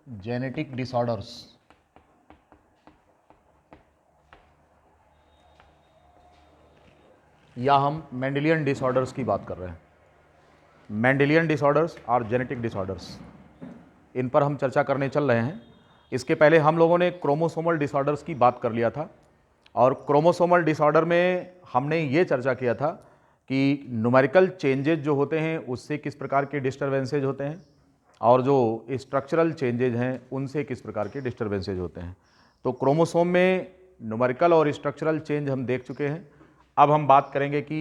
Genetic disorders. या हम Mendelian disorders की बात कर रहे हैं। मेंडेलियन डिसऑर्डर्स और जेनेटिक डिसऑर्डर्स, इन पर हम चर्चा करने चल रहे हैं। इसके पहले हम लोगों ने क्रोमोसोमल डिसऑर्डर्स की बात कर लिया था, और क्रोमोसोमल डिसऑर्डर में हमने ये चर्चा किया था कि न्यूमेरिकल चेंजेज जो होते हैं उससे किस प्रकार के डिस्टर्बेंसेज होते हैं, और जो स्ट्रक्चरल चेंजेज हैं उनसे किस प्रकार के डिस्टर्बेंसेज होते हैं। तो क्रोमोसोम में न्यूमेरिकल और स्ट्रक्चरल चेंज हम देख चुके हैं। अब हम बात करेंगे कि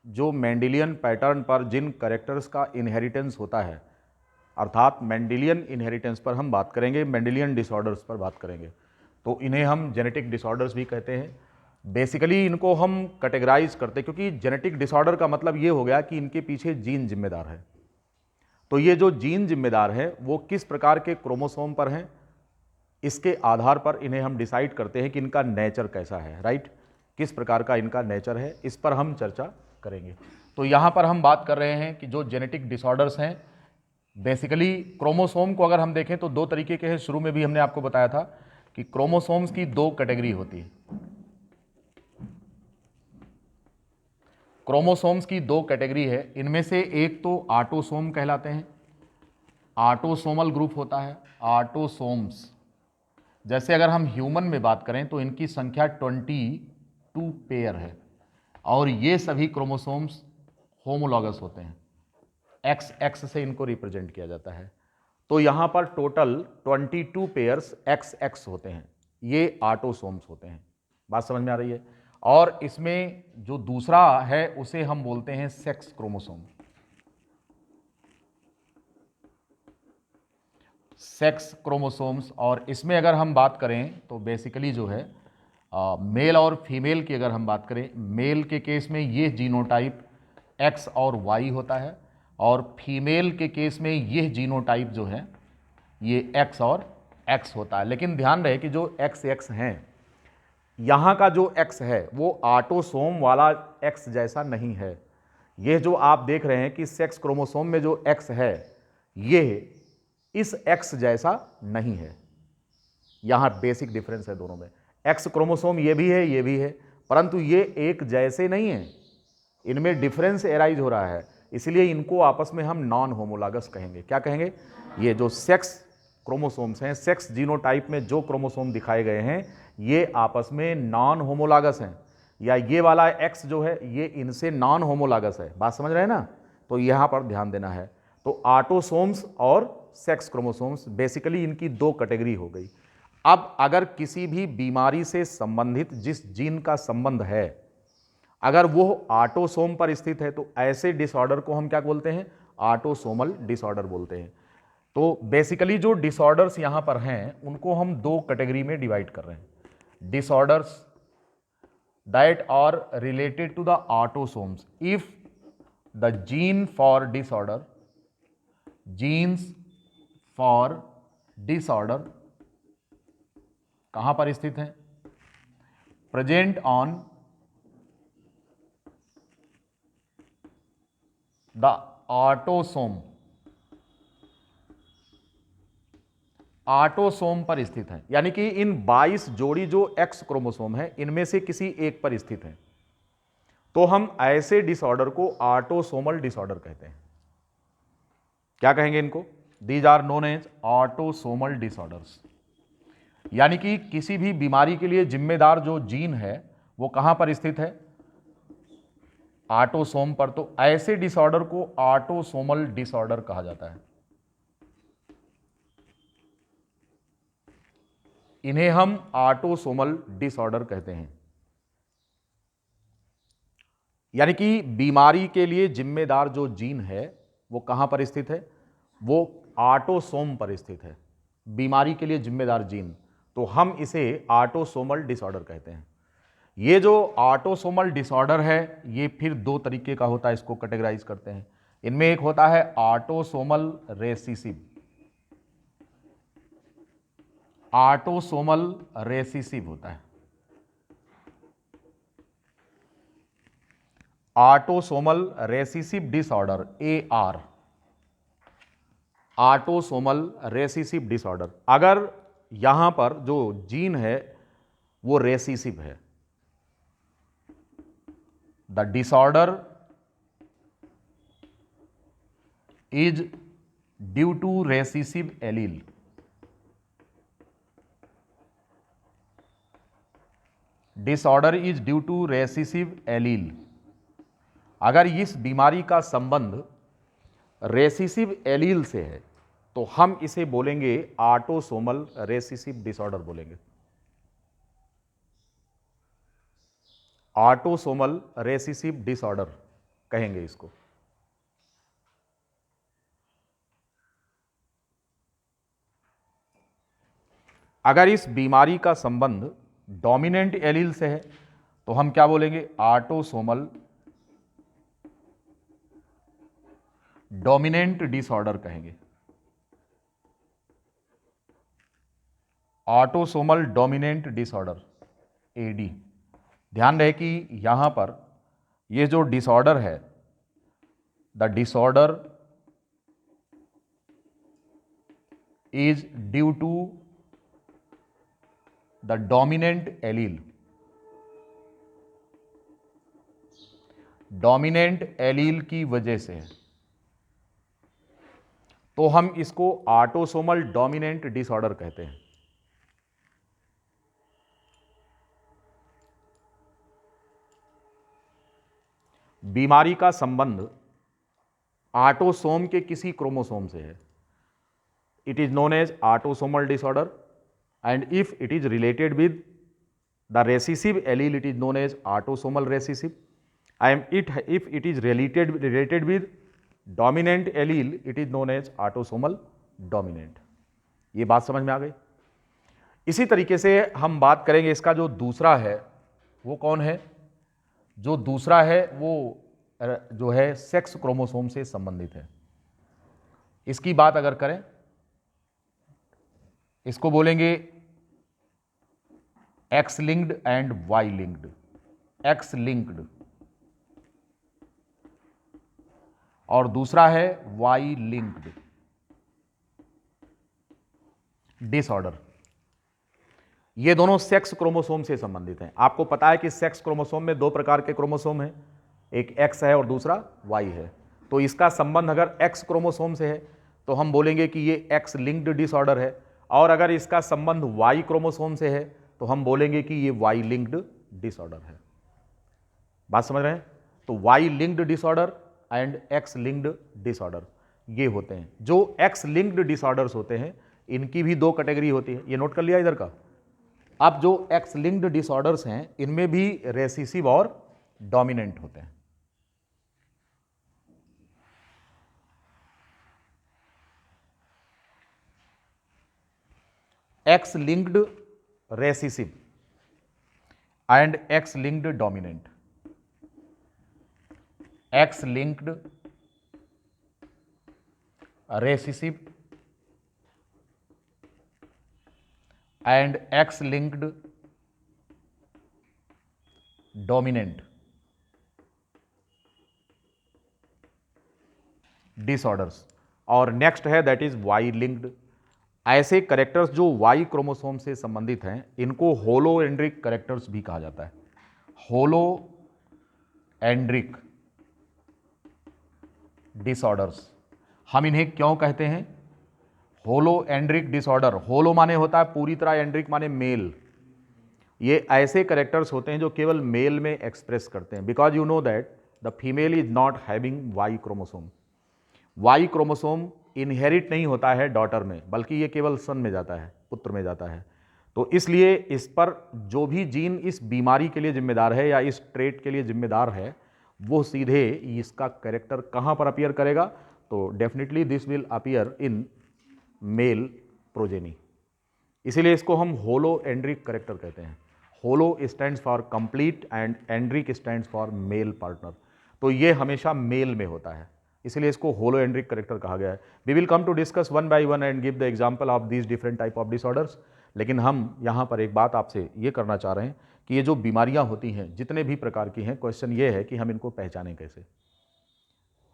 जो मेंडेलियन पैटर्न पर जिन कैरेक्टर्स का इनहेरिटेंस होता है, अर्थात मेंडेलियन इनहेरिटेंस पर हम बात करेंगे, मेंडेलियन डिसऑर्डर्स पर बात करेंगे। तो इन्हें हम जेनेटिक डिसऑर्डर्स भी कहते हैं। बेसिकली इनको हम कैटेगराइज करते हैं, क्योंकि जेनेटिक डिसऑर्डर का मतलब ये हो गया कि इनके पीछे जीन जिम्मेदार है। तो ये जो जीन जिम्मेदार है वो किस प्रकार के क्रोमोसोम पर हैं, इसके आधार पर इन्हें हम डिसाइड करते हैं कि इनका नेचर कैसा है, राइट, किस प्रकार का इनका नेचर है, इस पर हम चर्चा करेंगे। तो यहाँ पर हम बात कर रहे हैं कि जो जेनेटिक डिसऑर्डर्स हैं, बेसिकली क्रोमोसोम को अगर हम देखें तो दो तरीके के हैं। शुरू में भी हमने आपको बताया था कि क्रोमोसोम्स की दो कैटेगरी होती है। क्रोमोसोम्स की दो कैटेगरी है। इनमें से एक तो ऑटोसोम कहलाते हैं, ऑटोसोमल ग्रुप होता है, ऑटोसोम्स। जैसे अगर हम ह्यूमन में बात करें तो इनकी संख्या 22 पेयर है, और ये सभी क्रोमोसोम्स होमोलॉगस होते हैं। एक्स एक्स से इनको रिप्रेजेंट किया जाता है। तो यहाँ पर टोटल 22 पेयर्स एक्स एक्स होते हैं, ये ऑटोसोम्स होते हैं। बात समझ में आ रही है। और इसमें जो दूसरा है उसे हम बोलते हैं सेक्स क्रोमोसोम। सेक्स क्रोमोसोम्स, और इसमें अगर हम बात करें तो बेसिकली जो है मेल और फीमेल की अगर हम बात करें, मेल के केस में ये जीनोटाइप एक्स और वाई होता है, और फीमेल के केस में ये जीनोटाइप जो है ये एक्स और एक्स होता है। लेकिन ध्यान रहे कि जो एक्स एक्स हैं, यहाँ का जो एक्स है वो ऑटोसोम वाला एक्स जैसा नहीं है। ये जो आप देख रहे हैं कि सेक्स क्रोमोसोम में जो एक्स है ये इस एक्स जैसा नहीं है। यहाँ बेसिक डिफरेंस है दोनों में। एक्स क्रोमोसोम ये भी है, ये भी है, परंतु ये एक जैसे नहीं है, इनमें डिफरेंस एराइज हो रहा है। इसलिए इनको आपस में हम नॉन होमोलॉगस कहेंगे। क्या कहेंगे? ये जो सेक्स क्रोमोसोम्स हैं, सेक्स जीनोटाइप में जो क्रोमोसोम दिखाए गए हैं ये आपस में नॉन होमोलॉगस हैं, या ये वाला एक्स जो है ये इनसे नॉन होमोलॉगस है। बात समझ रहे हैं ना? तो यहाँ पर ध्यान देना है। तो ऑटोसोम्स और सेक्स क्रोमोसोम्स बेसिकली इनकी दो कैटेगरी हो गई। अब अगर किसी भी बीमारी से संबंधित जिस जीन का संबंध है, अगर वो ऑटोसोम पर स्थित है, तो ऐसे डिसऑर्डर को हम क्या बोलते हैं? ऑटोसोमल डिसऑर्डर बोलते हैं। तो बेसिकली जो डिसऑर्डर्स यहां पर हैं उनको हम दो कैटेगरी में डिवाइड कर रहे हैं। Disorders that are related to the autosomes. If the gene for disorder, genes for disorder कहां पर स्थित है? Present on the autosome, autosome पर स्थित है। यानी कि इन 22 जोड़ी जो एक्स क्रोमोसोम है इनमें से किसी एक पर स्थित है, तो हम ऐसे डिसऑर्डर को ऑटोसोमल डिसऑर्डर कहते हैं। क्या कहेंगे इनको? These are known as autosomal disorders. यानी कि किसी भी बीमारी के लिए जिम्मेदार जो जीन है वो कहां पर स्थित है? ऑटोसोम पर। तो ऐसे डिसऑर्डर को ऑटोसोमल डिसऑर्डर कहा जाता है। इन्हें हम ऑटोसोमल डिसऑर्डर कहते हैं। यानी कि बीमारी के लिए जिम्मेदार जो जीन है वो कहां पर स्थित है? वो ऑटोसोम पर स्थित है, बीमारी के लिए जिम्मेदार जीन। तो हम इसे ऑटोसोमल डिसऑर्डर कहते हैं। ये जो ऑटोसोमल डिसऑर्डर है ये फिर दो तरीके का होता है, इसको कैटेगराइज करते हैं। इनमें एक होता है ऑटोसोमल रेसिसिव। ऑटोसोमल रेसिसिव होता है। Autosomal recessive disorder AR। Autosomal recessive disorder. अगर यहां पर जो जीन है वो रेसेसिव है, the disorder is due to recessive allele. Disorder is due to recessive allele. अगर इस बीमारी का संबंध रेसेसिव एलील से है तो हम इसे बोलेंगे ऑटोसोमल रेसेसिव डिसऑर्डर बोलेंगे। ऑटोसोमल रेसेसिव डिसऑर्डर कहेंगे इसको। अगर इस बीमारी का संबंध डोमिनेंट एलील से है तो हम क्या बोलेंगे? ऑटोसोमल डोमिनेंट डिसऑर्डर कहेंगे। Autosomal dominant disorder, AD. ध्यान रहे कि यहां पर ये जो डिसऑर्डर है, the disorder is due to the dominant allele. Dominant allele की वजह से है तो हम इसको ऑटोसोमल डोमिनेंट डिसऑर्डर कहते हैं। बीमारी का संबंध ऑटोसोम के किसी क्रोमोसोम से है, it is known as autosomal disorder, and if it is related with the recessive allele it is known as autosomal recessive, and if it is related with dominant allele it is known as autosomal dominant. ये बात समझ में आ गई। इसी तरीके से हम बात करेंगे इसका जो दूसरा है वो कौन है? जो दूसरा है वो जो है सेक्स क्रोमोसोम से संबंधित है। इसकी बात अगर करें, इसको बोलेंगे X linked and Y linked. X linked और दूसरा है वाई लिंक्ड डिसऑर्डर। ये दोनों सेक्स क्रोमोसोम से संबंधित हैं। आपको पता है कि सेक्स क्रोमोसोम में दो प्रकार के क्रोमोसोम हैं, एक एक्स है और दूसरा वाई है। तो इसका संबंध अगर एक्स क्रोमोसोम से है तो हम बोलेंगे कि ये एक्स लिंक्ड डिसऑर्डर है, और अगर इसका संबंध वाई क्रोमोसोम से है तो हम बोलेंगे कि ये वाई लिंक्ड डिसऑर्डर है। बात समझ रहे हैं? तो Y linked disorder and X linked disorder ये होते हैं। जो एक्स लिंक्ड डिसऑर्डर्स होते हैं इनकी भी दो कैटेगरी होती है, ये नोट कर लिया इधर का। अब जो एक्स लिंक्ड डिसऑर्डर्स हैं इनमें भी रेसेसिव और डोमिनेंट होते हैं। X linked recessive and X linked dominant. X linked recessive and X linked dominant disorders. और नेक्स्ट है दैट इज वाई लिंक्ड। ऐसे करेक्टर्स जो वाई क्रोमोसोम से संबंधित हैं इनको होलो एंड्रिक करेक्टर्स भी कहा जाता है। होलो एंड्रिक डिसऑर्डर्स हम इन्हें क्यों कहते हैं होलो एंड्रिक डिसऑर्डर? होलो माने होता है पूरी तरह, एंड्रिक माने मेल। ये ऐसे करेक्टर्स होते हैं जो केवल मेल में एक्सप्रेस करते हैं, because you know that the female is not having Y chromosome. Y chromosome inherit नहीं होता है डॉटर में, बल्कि ये केवल सन में जाता है, पुत्र में जाता है। तो इसलिए इस पर जो भी जीन इस बीमारी के लिए जिम्मेदार है या इस ट्रेट के लिए जिम्मेदार है वो सीधे इसका कैरेक्टर कहाँ पर अपीयर करेगा? तो definitely this will appear in male progeny. इसीलिए इसको हम होलो एंड्रिक कैरेक्टर कहते हैं। Holo stands for complete and andric stands for male partner. तो ये हमेशा मेल में होता है, इसलिए इसको होलो एंड्रिक कैरेक्टर कहा गया है। We will come to discuss one by one and give the example of these different type of disorders. लेकिन हम यहाँ पर एक बात आपसे ये करना चाह रहे हैं कि ये जो बीमारियाँ होती हैं जितने भी प्रकार की हैं, क्वेश्चन ये है कि हम इनको पहचानें कैसे।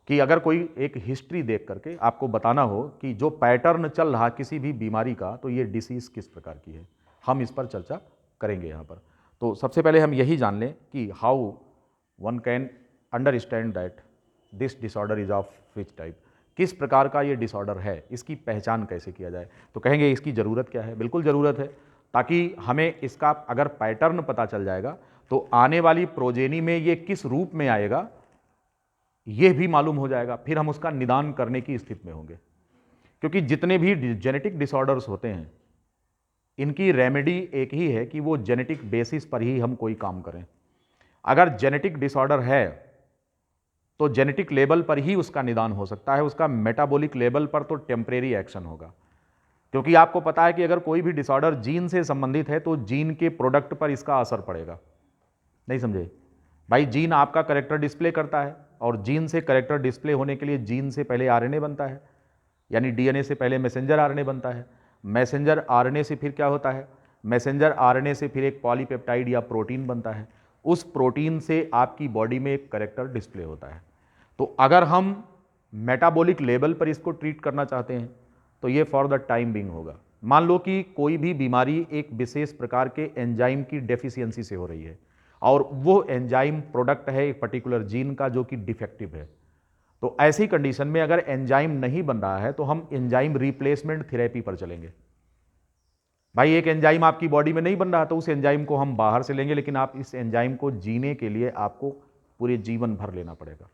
कि अगर कोई एक हिस्ट्री देख करके आपको बताना हो कि जो पैटर्न चल रहा किसी भी बीमारी का, तो ये डिसीज़ किस प्रकार की है, हम इस पर चर्चा करेंगे यहाँ पर। तो सबसे पहले हम यही जान लें कि how one can understand that this disorder is of which type, किस प्रकार का ये डिसऑर्डर है, इसकी पहचान कैसे किया जाए। तो कहेंगे इसकी ज़रूरत क्या है, बिल्कुल ज़रूरत है, ताकि हमें इसका अगर पैटर्न पता चल जाएगा तो आने वाली प्रोजेनी में ये किस रूप में आएगा ये भी मालूम हो जाएगा, फिर हम उसका निदान करने की स्थिति में होंगे। क्योंकि जितने भी जेनेटिक डिसऑर्डर्स होते हैं इनकी रेमेडी एक ही है कि वो जेनेटिक बेसिस पर ही हम कोई काम करें। अगर जेनेटिक डिसऑर्डर है तो जेनेटिक लेवल पर ही उसका निदान हो सकता है, उसका मेटाबॉलिक लेवल पर तो टेम्परेरी एक्शन होगा। क्योंकि आपको पता है कि अगर कोई भी डिसऑर्डर जीन से संबंधित है तो जीन के प्रोडक्ट पर इसका असर पड़ेगा। नहीं समझे भाई, जीन आपका करेक्टर डिस्प्ले करता है और जीन से करेक्टर डिस्प्ले होने के लिए जीन से पहले आरएनए बनता है, यानी डीएनए से पहले मैसेंजर आरएनए बनता है। मैसेंजर आरएनए से फिर क्या होता है, मैसेंजर आरएनए से फिर एक पॉलीपेप्टाइड या प्रोटीन बनता है। उस प्रोटीन से आपकी बॉडी में एक करेक्टर डिस्प्ले होता है। तो अगर हम मेटाबॉलिक लेवल पर इसको ट्रीट करना चाहते हैं तो ये फॉर द टाइम बिंग होगा। मान लो कि कोई भी बीमारी एक विशेष प्रकार के एंजाइम की डेफिशिएंसी से हो रही है और वो एंजाइम प्रोडक्ट है एक पर्टिकुलर जीन का जो कि डिफेक्टिव है, तो ऐसी कंडीशन में अगर एंजाइम नहीं बन रहा है तो हम एंजाइम रिप्लेसमेंट थेरेपी पर चलेंगे। भाई एक एंजाइम आपकी बॉडी में नहीं बन रहा तो उस एंजाइम को हम बाहर से लेंगे, लेकिन आप इस एंजाइम को जीने के लिए आपको पूरे जीवन भर लेना पड़ेगा।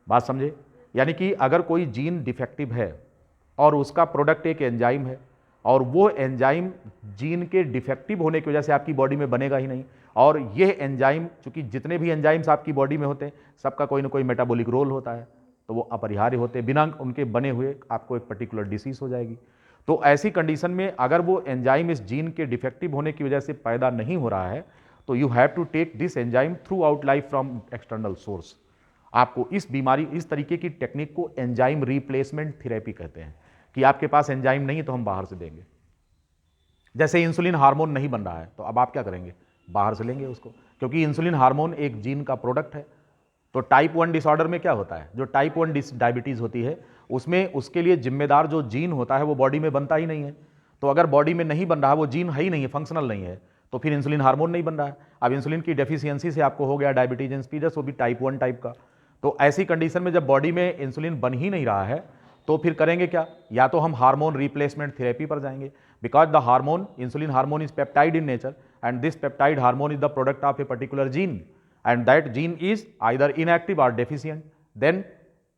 बात समझे? यानी कि अगर कोई जीन डिफेक्टिव है और उसका प्रोडक्ट एक एंजाइम है और वो एंजाइम जीन के डिफेक्टिव होने की वजह से आपकी बॉडी में बनेगा ही नहीं, और यह एंजाइम, चूंकि जितने भी एंजाइम्स आपकी बॉडी में होते हैं सबका कोई ना कोई मेटाबॉलिक रोल होता है, तो वो अपरिहार्य होते हैं, बिना उनके बने हुए आपको एक पर्टिकुलर डिसीज हो जाएगी। तो ऐसी कंडीशन में अगर वो एंजाइम इस जीन के डिफेक्टिव होने की वजह से पैदा नहीं हो रहा है तो you have to take this enzyme throughout life from external source. आपको इस बीमारी, इस तरीके की टेक्निक को एंजाइम रिप्लेसमेंट थेरेपी कहते हैं, कि आपके पास एंजाइम नहीं है तो हम बाहर से देंगे। जैसे इंसुलिन हार्मोन नहीं बन रहा है तो अब आप क्या करेंगे, बाहर से लेंगे उसको, क्योंकि इंसुलिन हार्मोन एक जीन का प्रोडक्ट है। तो टाइप 1 डिसऑर्डर में क्या होता है, जो टाइप 1 डायबिटीज होती है उसमें उसके लिए जिम्मेदार जो जीन होता है वो बॉडी में बनता ही नहीं है। तो अगर बॉडी में नहीं बन रहा, वो जीन है ही नहीं है, फंक्शनल नहीं है, तो फिर इंसुलिन हार्मोन नहीं बन रहा है। अब इंसुलिन की डेफिशिएंसी से आपको हो गया डायबिटीज इंसिपिडस, वो भी टाइप 1 टाइप का। तो ऐसी कंडीशन में जब बॉडी में इंसुलिन बन ही नहीं रहा है तो फिर करेंगे क्या, या तो हम हार्मोन रिप्लेसमेंट थेरेपी पर जाएंगे, because the hormone, insulin hormone is peptide in nature and this peptide hormone is the product of a particular gene and that gene is either inactive or deficient, then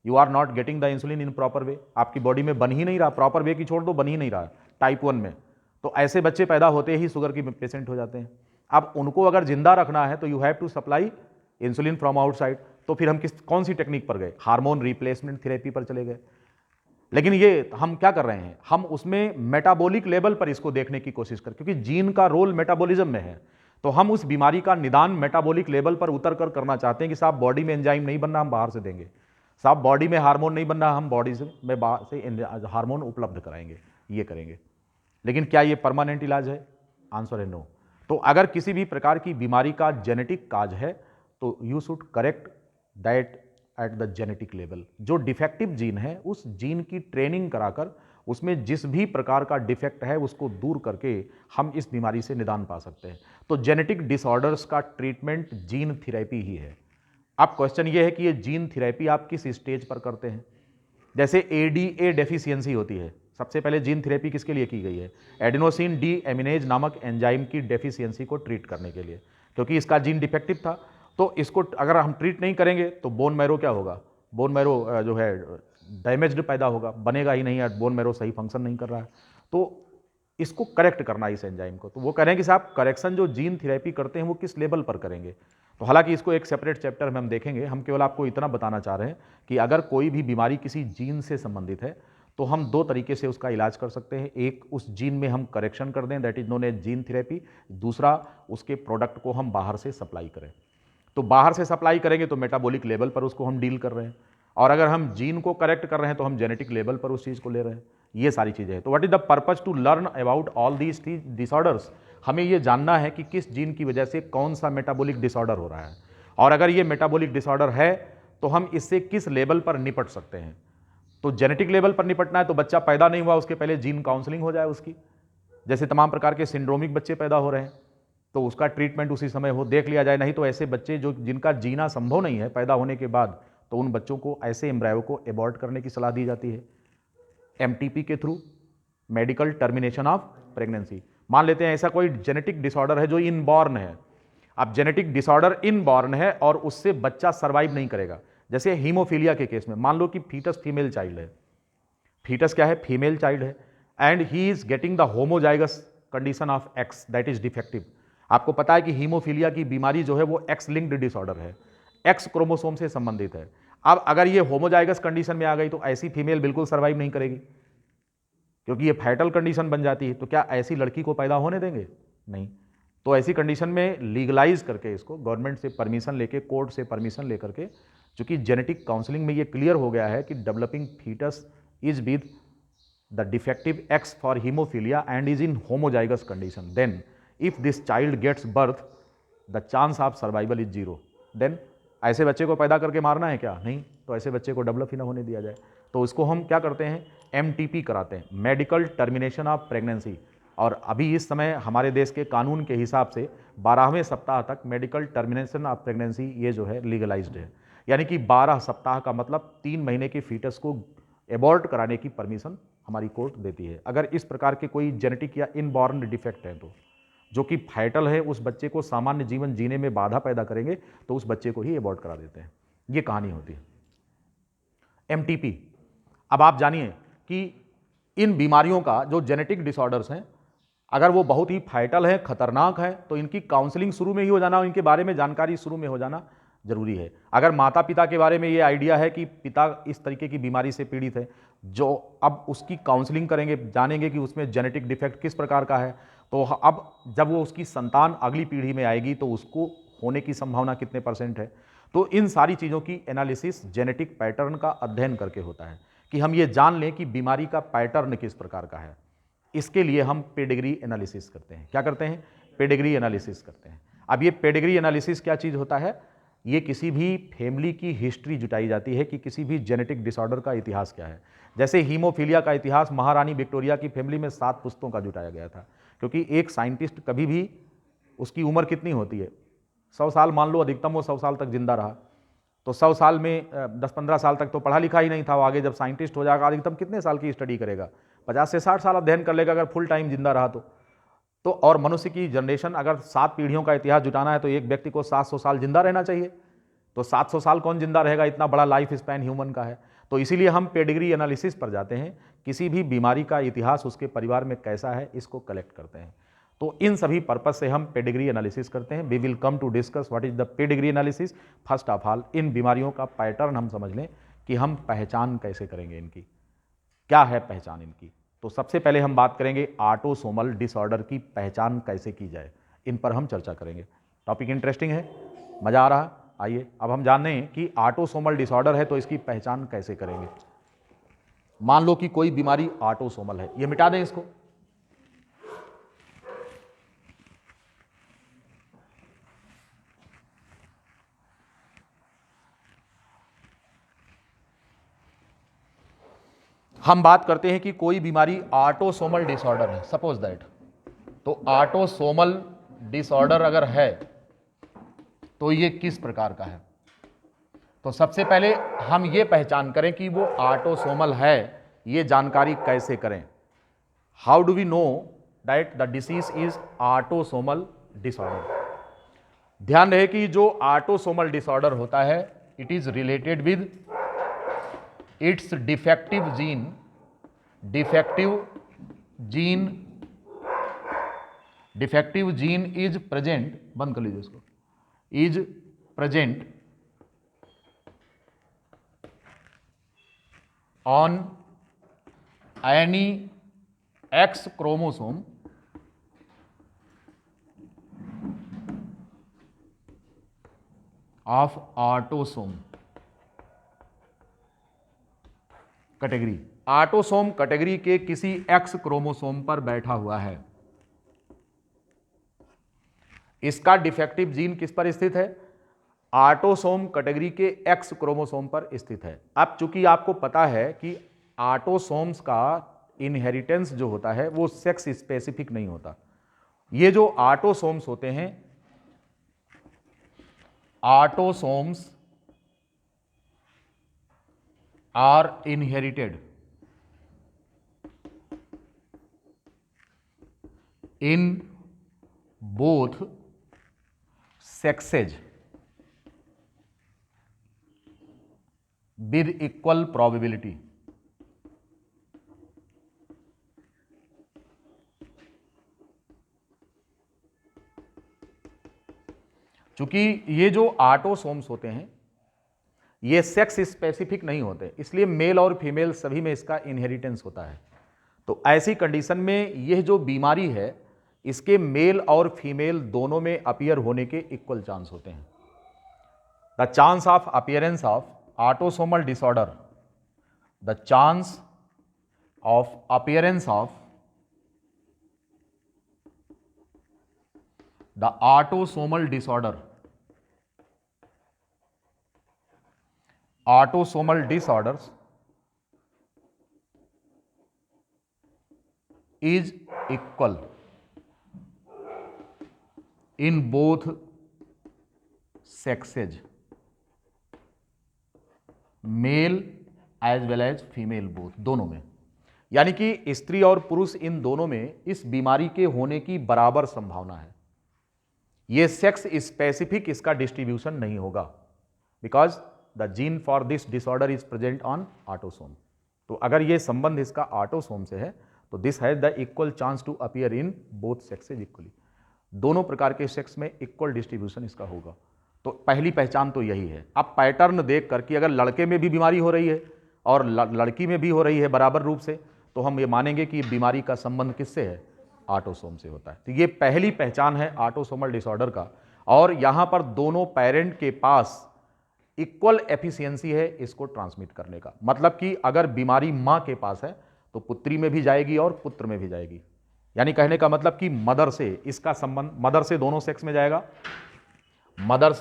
you are not getting the insulin in proper way। आपकी body में बन ही नहीं रहा, proper way की छोड़ दो, बन ही नहीं रहा टाइप 1 में। तो ऐसे बच्चे पैदा होते ही शुगर की पेशेंट हो जाते हैं। अब उनको अगर जिंदा रखना है तो you have to supply insulin from outside. तो फिर हम कौन सी टेक्निक पर गए, हार्मोन रिप्लेसमेंट थेरेपी पर चले गए। लेकिन ये हम क्या कर रहे हैं, हम उसमें मेटाबॉलिक लेवल पर इसको देखने की कोशिश कर, क्योंकि जीन का रोल मेटाबॉलिज्म में है, तो हम उस बीमारी का निदान मेटाबॉलिक लेवल पर उतर कर करना चाहते हैं कि साहब बॉडी में एंजाइम नहीं बनना, हम बाहर से देंगे। साहब बॉडी में हार्मोन नहीं बनना, हम बॉडी में बाहर से हार्मोन उपलब्ध कराएंगे, ये करेंगे। लेकिन क्या ये परमानेंट इलाज है? आंसर है नो। तो अगर किसी भी प्रकार की बीमारी का जेनेटिक काज है तो you should correct that at the genetic level. जो डिफेक्टिव जीन है उस जीन की ट्रेनिंग कराकर उसमें जिस भी प्रकार का डिफेक्ट है उसको दूर करके हम इस बीमारी से निदान पा सकते हैं। तो जेनेटिक डिसऑर्डर्स का ट्रीटमेंट जीन थेरेपी ही है। अब क्वेश्चन ये है कि ये जीन थेरेपी आप किस स्टेज पर करते हैं। जैसे एडीए डेफिशिएंसी होती है, सबसे पहले जीन थेरेपी किसके लिए की गई है, एडेनोसिन डी एमिनेज नामक एंजाइम की डेफिशिएंसी को ट्रीट करने के लिए, क्योंकि इसका जीन डिफेक्टिव था। तो इसको अगर हम ट्रीट नहीं करेंगे तो बोन मैरो क्या होगा, बोन मैरो जो है डैमेज्ड पैदा होगा, बनेगा ही नहीं, बोन मैरो सही फंक्शन नहीं कर रहा है। तो इसको करेक्ट करना है इस एंजाइम को। तो वो कह रहे हैं कि साहब करेक्शन जो जीन थेरेपी करते हैं वो किस लेवल पर करेंगे। तो हालांकि इसको एक सेपरेट चैप्टर में हम देखेंगे, हम केवल आपको इतना बताना चाह रहे हैं कि अगर कोई भी बीमारी किसी जीन से संबंधित है तो हम दो तरीके से उसका इलाज कर सकते हैं। एक, उस जीन में हम करेक्शन कर दें, that is known as gene therapy. दूसरा, उसके प्रोडक्ट को हम बाहर से सप्लाई करें। तो बाहर से सप्लाई करेंगे तो मेटाबॉलिक लेवल पर उसको हम डील कर रहे हैं, और अगर हम जीन को करेक्ट कर रहे हैं तो हम जेनेटिक लेवल पर उस चीज़ को ले रहे हैं। ये सारी चीज़ें हैं। तो what is the purpose to learn about all these disorders. हमें ये जानना है कि किस जीन की वजह से कौन सा मेटाबॉलिक डिसऑर्डर हो रहा है, और अगर ये मेटाबॉलिक डिसऑर्डर है तो हम इससे किस लेवल पर निपट सकते हैं। तो जेनेटिक लेवल पर निपटना है तो बच्चा पैदा नहीं हुआ उसके पहले जीन काउंसलिंग हो जाए उसकी, जैसे तमाम प्रकार के सिंड्रोमिक बच्चे पैदा हो रहे हैं तो उसका ट्रीटमेंट उसी समय हो देख लिया जाए। नहीं तो ऐसे बच्चे जो जिनका जीना संभव नहीं है पैदा होने के बाद, तो उन बच्चों को ऐसे एम्ब्रायो को एबॉर्ट करने की सलाह दी जाती है एमटीपी के through, medical termination of pregnancy. मान लेते हैं ऐसा कोई जेनेटिक डिसऑर्डर है जो इनबॉर्न है। अब जेनेटिक डिसऑर्डर इनबॉर्न है और उससे बच्चा सर्वाइव नहीं करेगा, जैसे हीमोफीलिया के केस में मान लो कि फीटस फीमेल चाइल्ड है, फीटस क्या है, फीमेल चाइल्ड है, and he is getting the homozygous condition of x that is defective. आपको पता है कि हीमोफीलिया की बीमारी जो है वो एक्स लिंक्ड डिसऑर्डर है, एक्स क्रोमोसोम से संबंधित है। अब अगर ये होमोजाइगस कंडीशन में आ गई तो ऐसी फीमेल बिल्कुल सर्वाइव नहीं करेगी, क्योंकि ये फैटल कंडीशन बन जाती है। तो क्या ऐसी लड़की को पैदा होने देंगे? नहीं। तो ऐसी कंडीशन में लीगलाइज करके इसको गवर्नमेंट से परमिशन लेके, कोर्ट से परमिशन लेकर के, चूंकि जेनेटिक काउंसलिंग में ये क्लियर हो गया है कि developing foetus is with the defective X for haemophilia and is in homozygous condition, then if this child gets birth the chance of survival is 0। Then ऐसे बच्चे को पैदा करके मारना है क्या? नहीं। तो ऐसे बच्चे को डेवलप ही ना होने दिया जाए। तो इसको हम क्या करते हैं, एमटीपी कराते हैं, मेडिकल टर्मिनेशन ऑफ प्रेगनेंसी। और अभी इस समय हमारे देश के कानून के हिसाब से 12वें सप्ताह तक मेडिकल टर्मिनेशन ऑफ प्रेगनेंसी ये जो है लीगलाइज्ड है, यानी कि 12 सप्ताह का मतलब 3 महीने के फीटस को एबॉर्ट कराने की परमिशन हमारी कोर्ट देती है। अगर इस प्रकार के कोई जेनेटिक या इनबॉर्न डिफेक्ट है तो, जो कि फैटल है, उस बच्चे को सामान्य जीवन जीने में बाधा पैदा करेंगे, तो उस बच्चे को ही एबॉर्ट करा देते हैं। ये कहानी होती है एमटीपी। अब आप जानिए कि इन बीमारियों का जो जेनेटिक डिसऑर्डर्स हैं, अगर वो बहुत ही फैटल है, खतरनाक है, तो इनकी काउंसलिंग शुरू में ही हो जाना, इनके बारे में जानकारी शुरू में हो जाना जरूरी है। अगर माता पिता के बारे में ये आइडिया है कि पिता इस तरीके की बीमारी से पीड़ित है, जो अब उसकी काउंसलिंग करेंगे, जानेंगे कि उसमें जेनेटिक डिफेक्ट किस प्रकार का है, तो अब जब वो उसकी संतान अगली पीढ़ी में आएगी तो उसको होने की संभावना कितने % है। तो इन सारी चीज़ों की एनालिसिस जेनेटिक पैटर्न का अध्ययन करके होता है कि हम ये जान लें कि बीमारी का पैटर्न किस प्रकार का है। इसके लिए हम पेडिग्री एनालिसिस करते हैं। क्या करते हैं? पेडिग्री एनालिसिस करते हैं। अब ये पेडिग्री एनालिसिस क्या चीज़ होता है? ये किसी भी फैमिली की हिस्ट्री जुटाई जाती है कि किसी भी जेनेटिक डिसऑर्डर का इतिहास क्या है। जैसे हीमोफीलिया का इतिहास महारानी विक्टोरिया की फैमिली में 7 पुस्तों का जुटाया गया था, क्योंकि एक साइंटिस्ट कभी भी, उसकी उम्र कितनी होती है, 100 साल मान लो, अधिकतम वो 100 साल तक जिंदा रहा, तो 100 साल में 10-15 साल तक तो पढ़ा लिखा ही नहीं था। वो आगे जब साइंटिस्ट हो जाएगा अधिकतम कितने साल की स्टडी करेगा? 50 से 60 साल अध्ययन कर लेगा अगर फुल टाइम जिंदा रहा तो और मनुष्य की जनरेशन अगर 7 पीढ़ियों का इतिहास जुटाना है तो एक व्यक्ति को 700 साल जिंदा रहना चाहिए। तो 700 साल कौन जिंदा रहेगा? इतना बड़ा लाइफ स्पैन ह्यूमन का है। तो इसीलिए हम पेडिग्री एनालिसिस पर जाते हैं, किसी भी बीमारी का इतिहास उसके परिवार में कैसा है इसको कलेक्ट करते हैं। तो इन सभी पर्पज से हम पेडिग्री एनालिसिस करते हैं। We will come to discuss what is the pedigree analysis. First of all इन बीमारियों का पैटर्न हम समझ लें कि हम पहचान कैसे करेंगे इनकी, क्या है पहचान इनकी। तो सबसे पहले हम बात करेंगे ऑटोसोमल डिसऑर्डर की पहचान कैसे की जाए, इन पर हम चर्चा करेंगे। टॉपिक इंटरेस्टिंग है, मजा आ रहा? आइए अब हम जान लें कि ऑटोसोमल डिसऑर्डर है तो इसकी पहचान कैसे करेंगे। मान लो कि कोई बीमारी ऑटोसोमल है, ये मिटा दें इसको। हम बात करते हैं कि कोई बीमारी ऑटोसोमल डिसऑर्डर है, सपोज दैट। तो ऑटोसोमल डिसऑर्डर अगर है तो ये किस प्रकार का है? तो सबसे पहले हम ये पहचान करें कि वो ऑटोसोमल है, ये जानकारी कैसे करें? How do we know that the disease is autosomal disorder? ध्यान रहे कि जो ऑटोसोमल डिसऑर्डर होता है, it is related with its defective gene. Defective gene is present, बंद कर लीजिए इसको, is present on any X chromosome of autosome category. Autosome category के किसी X क्रोमोसोम पर बैठा हुआ है। इसका डिफेक्टिव जीन किस पर स्थित है? ऑटोसोम कैटेगरी के एक्स क्रोमोसोम पर स्थित है। अब चूंकि आपको पता है कि ऑटोसोम्स का इनहेरिटेंस जो होता है वो सेक्स स्पेसिफिक नहीं होता। ये जो ऑटोसोम्स होते हैं, autosomes are inherited in both sexes with equal probability। चूंकि ये जो ऑटोसोम्स होते हैं ये सेक्स स्पेसिफिक नहीं होते, इसलिए मेल और फीमेल सभी में इसका इनहेरिटेंस होता है। तो ऐसी कंडीशन में यह जो बीमारी है इसके मेल और फीमेल दोनों में अपीयर होने के इक्वल चांस होते हैं। The chance of appearance of autosomal disorder, the chance of appearance of the autosomal disorder, autosomal disorders is equal in both sexes, male as well as female both, दोनों में। यानी कि स्त्री और पुरुष इन दोनों में इस बीमारी के होने की बराबर संभावना है। यह सेक्स स्पेसिफिक इसका डिस्ट्रीब्यूशन नहीं होगा, because the gene for this disorder is present on autosome. तो अगर यह संबंध इसका ऑटोसोम से है तो this has the equal chance to appear in both sexes equally. दोनों प्रकार के सेक्स में इक्वल डिस्ट्रीब्यूशन इसका होगा। तो पहली पहचान तो यही है। अब पैटर्न देख करके अगर लड़के में भी बीमारी हो रही है और लड़की में भी हो रही है बराबर रूप से, तो हम ये मानेंगे कि बीमारी का संबंध किससे है, ऑटोसोम से होता है। तो ये पहली पहचान है ऑटोसोमल डिसऑर्डर का। और यहां पर दोनों पेरेंट के पास इक्वल एफिशिएंसी है इसको ट्रांसमिट करने का। मतलब कि अगर बीमारी मां के पास है तो पुत्री में भी जाएगी और पुत्र में भी जाएगी। यानी कहने का मतलब कि मदर से इसका संबंध, मदर से दोनों सेक्स में जाएगा, मदर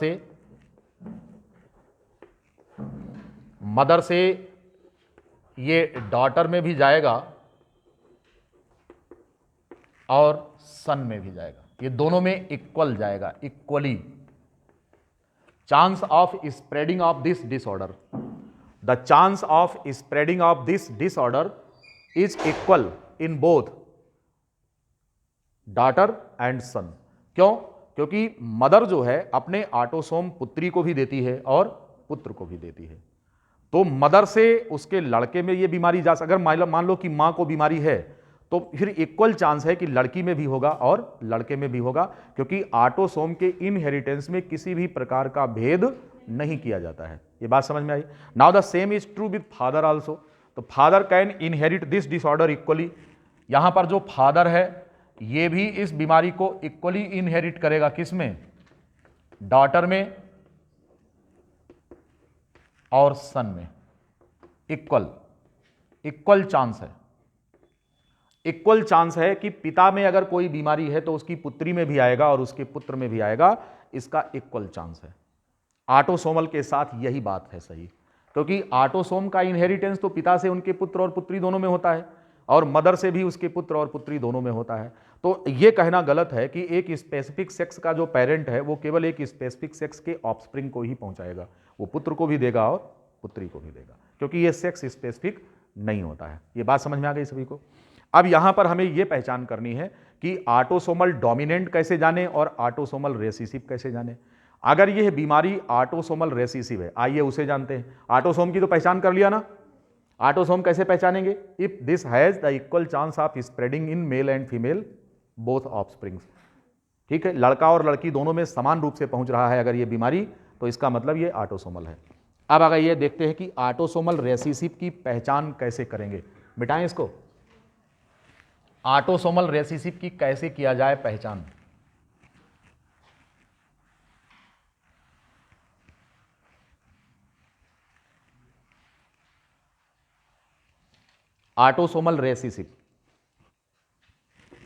से ये डॉटर में भी जाएगा और सन में भी जाएगा। ये दोनों में इक्वल जाएगा, equally. Chance of spreading of this disorder, the chance of spreading of this disorder is equal in both daughter and son. क्यों? क्योंकि मदर जो है अपने ऑटोसोम पुत्री को भी देती है और पुत्र को भी देती है। तो मदर से उसके लड़के में ये बीमारी अगर मान लो कि मां को बीमारी है तो फिर इक्वल चांस है कि लड़की में भी होगा और लड़के में भी होगा, क्योंकि ऑटोसोम के इनहेरिटेंस में किसी भी प्रकार का भेद नहीं किया जाता है। ये बात समझ में आई? Now the same is true with father also. तो father can inherit this disorder equally. यहां पर जो फादर है ये भी इस बीमारी को इक्वली इनहेरिट करेगा। किसमें? डॉटर में और सन में। इक्वल चांस है। इक्वल चांस है कि पिता में अगर कोई बीमारी है तो उसकी पुत्री में भी आएगा और उसके पुत्र में भी आएगा। इसका इक्वल चांस है। ऑटोसोमल के साथ यही बात है सही, क्योंकि ऑटोसोम का इनहेरिटेंस तो पिता से उनके पुत्र और पुत्री दोनों में होता है और मदर से भी उसके पुत्र और पुत्री दोनों में होता है। तो यह कहना गलत है कि एक स्पेसिफिक सेक्स का जो पेरेंट है वो केवल एक स्पेसिफिक सेक्स के ऑफस्प्रिंग को ही पहुंचाएगा। वो पुत्र को भी देगा और पुत्री को भी देगा, क्योंकि यह सेक्स स्पेसिफिक नहीं होता है। ये बात समझ में आ गई सभी को? अब यहां पर हमें यह पहचान करनी है कि ऑटोसोमल डोमिनेंट कैसे जाने और ऑटोसोमल रेसेसिव कैसे जाने। अगर यह बीमारी ऑटोसोमल रेसेसिव है, आइए उसे जानते हैं। ऑटोसोम की तो पहचान कर लिया ना। ऑटोसोम कैसे पहचानेंगे? If this has the equal chance of spreading in male and female both offsprings. ठीक है, लड़का और लड़की दोनों में समान रूप से पहुंच रहा है अगर यह बीमारी, तो इसका मतलब यह ऑटोसोमल है। अब अगर ये देखते हैं कि ऑटोसोमल रेसेसिव की पहचान कैसे करेंगे। मिटाएं इसको। ऑटोसोमल रेसेसिव की कैसे किया जाए पहचान? Autosomal recessive,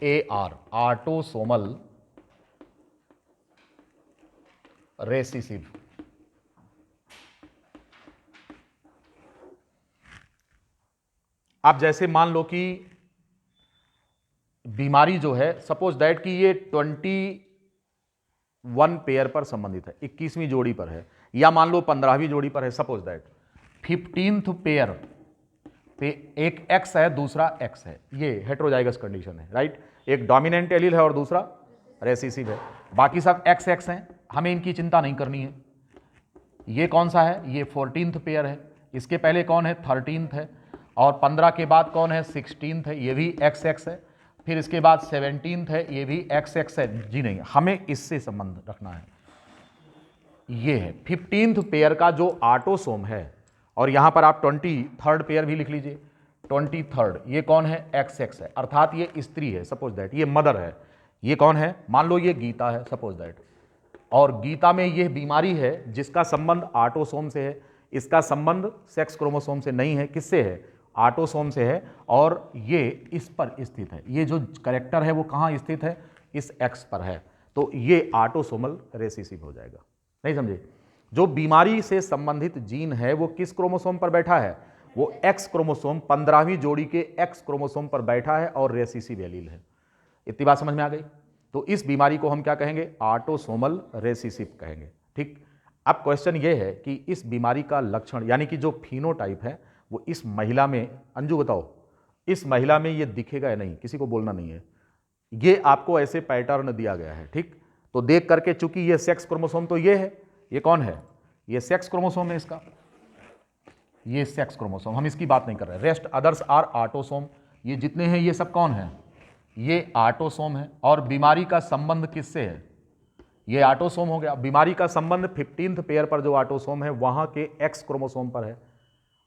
AR, autosomal recessive. अब जैसे मान लो कि बीमारी जो है, सपोज दैट कि ये 21 पेयर पर संबंधित है, 21वीं जोड़ी पर है, या मान लो 15वीं जोड़ी पर है, सपोज दैट 15th पेयर पे एक एक्स है, दूसरा एक्स है, ये हेट्रोजाइगस कंडीशन है, राइट। एक डोमिनेंट एलील है और दूसरा रेसिसिव है, बाकी सब एक्स एक्स हैं, हमें इनकी चिंता नहीं करनी है। ये कौन सा है, ये 14th पेयर है, इसके पहले कौन है, 13th है, और 15 के बाद कौन है, 16th है, ये भी एक्स एक्स है, फिर इसके बाद 17th है, ये भी एक्स एक्स है। जी नहीं, हमें इससे संबंध रखना है। ये है 15th पेयर का जो ऑटोसोम है, और यहां पर आप 23rd पेयर भी लिख लीजिए, 23rd, ये कौन है, एक्स एक्स है, अर्थात ये स्त्री है, सपोज दैट ये मदर है। ये कौन है, मान लो ये गीता है, सपोज दैट, और गीता में यह बीमारी है जिसका संबंध ऑटोसोम से है, इसका संबंध सेक्स क्रोमोसोम से नहीं है, किससे है, ऑटोसोम से है, और ये इस पर स्थित है, ये जो करेक्टर है वो कहाँ स्थित है, इस एक्स पर है, तो ये ऑटोसोमल रेसिसिव हो जाएगा। नहीं समझे, जो बीमारी से संबंधित जीन है वो किस क्रोमोसोम पर बैठा है, वो एक्स क्रोमोसोम, 15वीं जोड़ी के एक्स क्रोमोसोम पर बैठा है और रेसिसिव एलील है। इतनी बात समझ में आ गई। तो इस बीमारी को हम क्या कहेंगे, ऑटोसोमल रेसिसिव कहेंगे, ठीक। अब क्वेश्चन ये है कि इस बीमारी का लक्षण यानी कि जो फिनोटाइप है वो इस महिला में, अंजू बताओ, इस महिला में ये दिखेगा या नहीं, किसी को बोलना नहीं है, ये आपको ऐसे पैटर्न दिया गया है, ठीक। तो देख करके, चूंकि ये सेक्स क्रोमोसोम तो ये है, ये कौन है, ये सेक्स क्रोमोसोम है इसका, ये सेक्स क्रोमोसोम, हम इसकी बात नहीं कर रहे, रेस्ट अदर्स आर ऑटोसोम, ये जितने हैं ये सब कौन है, ये ऑटोसोम है। और बीमारी का संबंध किससे है, ये ऑटोसोम हो गया, बीमारी का संबंध 15th पेयर पर जो ऑटोसोम है वहां के एक्स क्रोमोसोम पर है,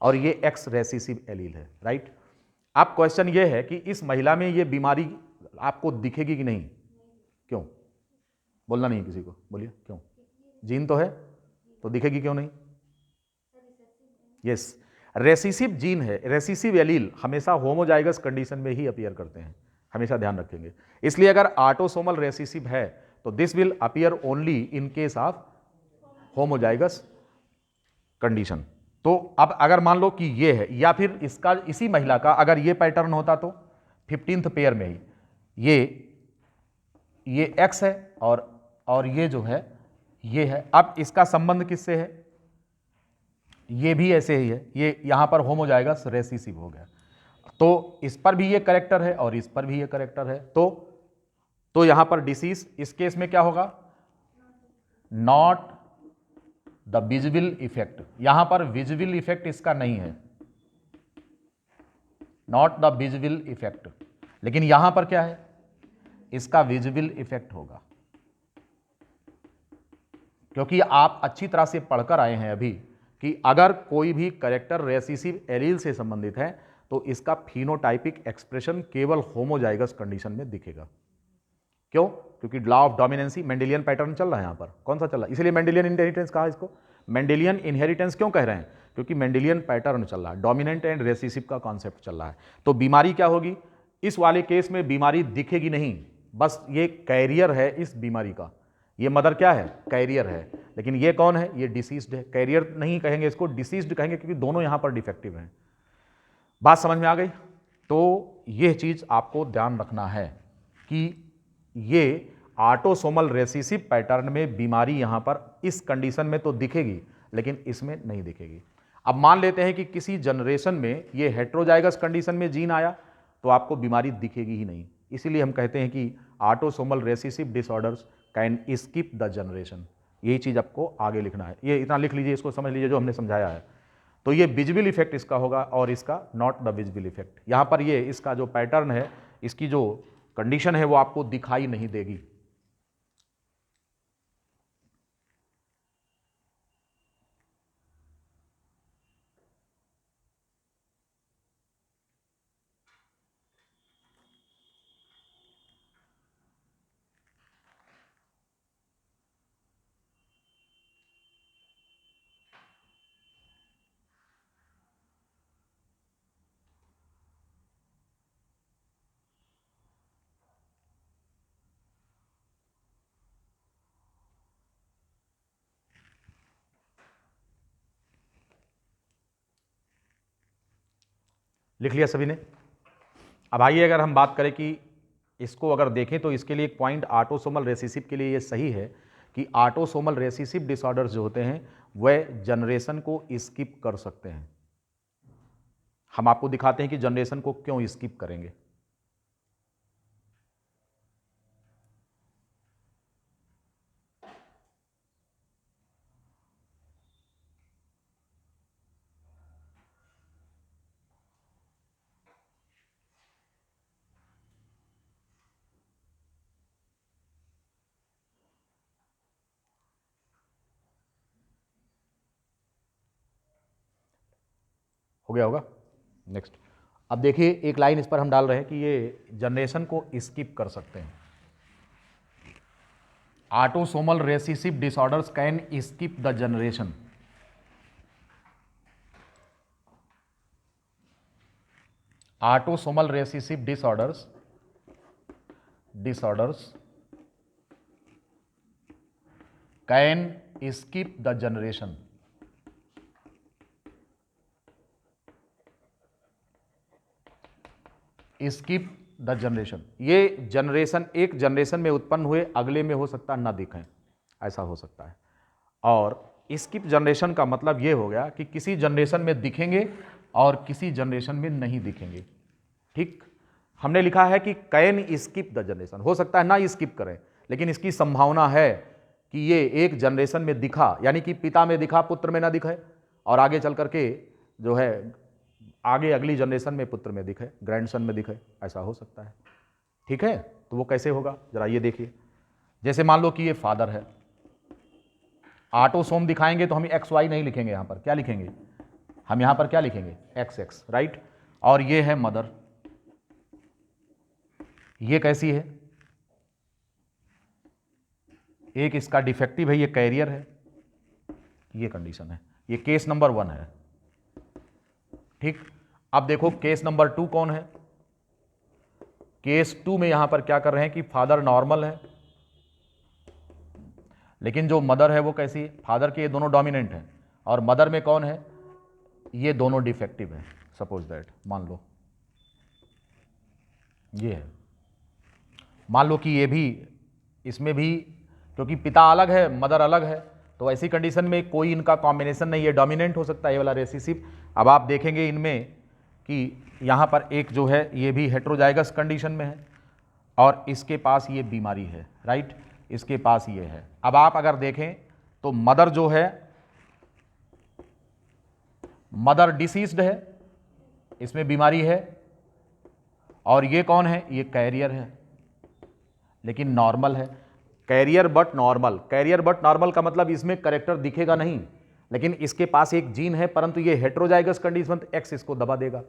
और ये एक्स रेसिसिव एलील है, राइट। अब क्वेश्चन ये है कि इस महिला में ये बीमारी आपको दिखेगी कि नहीं, क्यों, बोलना नहीं किसी को, बोलिए क्यों, जीन तो है तो दिखेगी क्यों नहीं, यस, रेसिसिव जीन है, रेसिसिव एलील हमेशा होमोजाइगस कंडीशन में ही अपीयर करते हैं, हमेशा ध्यान रखेंगे। इसलिए अगर ऑटोसोमल रेसिसिव है तो this will appear only in case of homozygous condition. तो अब अगर मान लो कि ये है, या फिर इसका, इसी महिला का अगर ये पैटर्न होता तो 15th पेयर में ही ये एक्स है और ये जो है ये है। अब इसका संबंध किससे है, ये भी ऐसे ही है, ये यहां पर होमोजाइगस रेसिसिव हो गया, तो इस पर भी ये करेक्टर है और इस पर भी ये करेक्टर है, तो यहां पर डिसीज, इस केस में क्या होगा, नॉट द विजिबल इफेक्ट, यहां पर विजिबल इफेक्ट इसका नहीं है, नॉट द विजिबल इफेक्ट, लेकिन यहां पर क्या है, इसका विजिबल इफेक्ट होगा, क्योंकि आप अच्छी तरह से पढ़कर आए हैं अभी कि अगर कोई भी करेक्टर रेसिसिव एलील से संबंधित है तो इसका फिनोटाइपिक एक्सप्रेशन केवल होमोजाइगस कंडीशन में दिखेगा। क्यों, क्योंकि law of dominancy, Mendelian pattern चल रहा है यहां पर, कौन सा चल रहा है, इसलिए मेंडेलियन इनहेरिटेंस कहा इसको, मेंडेलियन इनहेरिटेंस क्यों कह रहे हैं, क्योंकि मेंडेलियन पैटर्न चल रहा है, डोमिनेंट एंड रेसिसिव का कॉन्सेप्ट चल रहा है। तो बीमारी क्या होगी, इस वाले केस में बीमारी दिखेगी नहीं, बस ये कैरियर है इस बीमारी का, ये मदर क्या है, कैरियर है, लेकिन ये कौन है, ये डिसीज्ड है, कैरियर नहीं कहेंगे इसको, डिसीज्ड कहेंगे, क्योंकि दोनों यहां पर डिफेक्टिव हैं। बात समझ में आ गई। तो यह चीज आपको ध्यान रखना है कि ये ऑटोसोमल रेसिसिव पैटर्न में बीमारी यहां पर इस कंडीशन में तो दिखेगी लेकिन इसमें नहीं दिखेगी। अब मान लेते हैं कि किसी जनरेशन में ये हेट्रोजाइगस कंडीशन में जीन आया तो आपको बीमारी दिखेगी ही नहीं, इसीलिए हम कहते हैं कि autosomal recessive disorders can skip the generation. यही चीज आपको आगे लिखना है, ये इतना लिख लीजिए, इसको समझ लीजिए जो हमने समझाया है। तो ये विजिबल इफेक्ट इसका होगा और इसका नॉट द विजिबल इफेक्ट, यहां पर ये इसका जो पैटर्न है, इसकी जो कंडीशन है वो आपको दिखाई नहीं देगी। लिख लिया सभी ने? अब आइए अगर हम बात करें कि इसको अगर देखें तो इसके लिए एक पॉइंट ऑटोसोमल रिसेसिव के लिए ये सही है कि ऑटोसोमल रिसेसिव डिसऑर्डर्स जो होते हैं वह जनरेशन को स्किप कर सकते हैं। हम आपको दिखाते हैं कि जनरेशन को क्यों स्किप करेंगे। हो गया होगा? नेक्स्ट। अब देखिए एक लाइन इस पर हम डाल रहे हैं कि ये जनरेशन को स्किप कर सकते हैं। Autosomal recessive disorders can skip the generation. Autosomal recessive disorders can skip the generation. Skip the generation, ये जनरेशन एक जनरेशन में उत्पन्न हुए अगले में हो सकता है ना दिखें, ऐसा हो सकता है। और स्किप जनरेशन का मतलब ये हो गया कि किसी जनरेशन में दिखेंगे और किसी जनरेशन में नहीं दिखेंगे। ठीक, हमने लिखा है कि कैन स्किप द जनरेशन, हो सकता है ना स्किप करें, लेकिन इसकी संभावना है कि ये एक जनरेशन में दिखा, यानी कि पिता में दिखा पुत्र में ना दिखे, और आगे चल करके जो है आगे अगली जनरेशन में पुत्र में दिखे, ग्रैंडसन में दिखे, ऐसा हो सकता है। ठीक है, तो वो कैसे होगा जरा ये देखिए। जैसे मान लो कि ये फादर है, ऑटोसोम दिखाएंगे तो हम एक्स वाई नहीं लिखेंगे, यहां पर क्या लिखेंगे, हम यहां पर क्या लिखेंगे, एक्स एक्स, राइट। और ये है मदर, ये कैसी है, एक इसका डिफेक्टिव है, ये कैरियर है, ये कंडीशन है, ये केस नंबर 1 है। ठीक, अब देखो केस नंबर 2 कौन है। केस 2 में यहां पर क्या कर रहे हैं कि फादर नॉर्मल है, लेकिन जो मदर है वो कैसी है, फादर के ये दोनों डोमिनेंट हैं और मदर में कौन है, ये दोनों डिफेक्टिव हैं। सपोज दैट, मान लो ये है, मान लो कि ये भी, इसमें भी, क्योंकि पिता अलग है मदर अलग है, तो ऐसी कंडीशन में कोई इनका कॉम्बिनेशन नहीं है, डोमिनेंट हो सकता है ये वाला रिसेसिव। अब आप देखेंगे इनमें कि यहाँ पर एक जो है ये भी हेट्रोजाइगस कंडीशन में है और इसके पास ये बीमारी है, राइट, इसके पास ये है। अब आप अगर देखें तो मदर जो है, मदर डिसीज्ड है, इसमें बीमारी है, और ये कौन है, ये कैरियर है लेकिन नॉर्मल है। Career but normal, career but normal का मतलब इसमें करेक्टर दिखेगा नहीं, लेकिन इसके पास एक जीन है, परंतु ये हेट्रोजाइगस कंडीशन, एक्स इसको दबा देगा,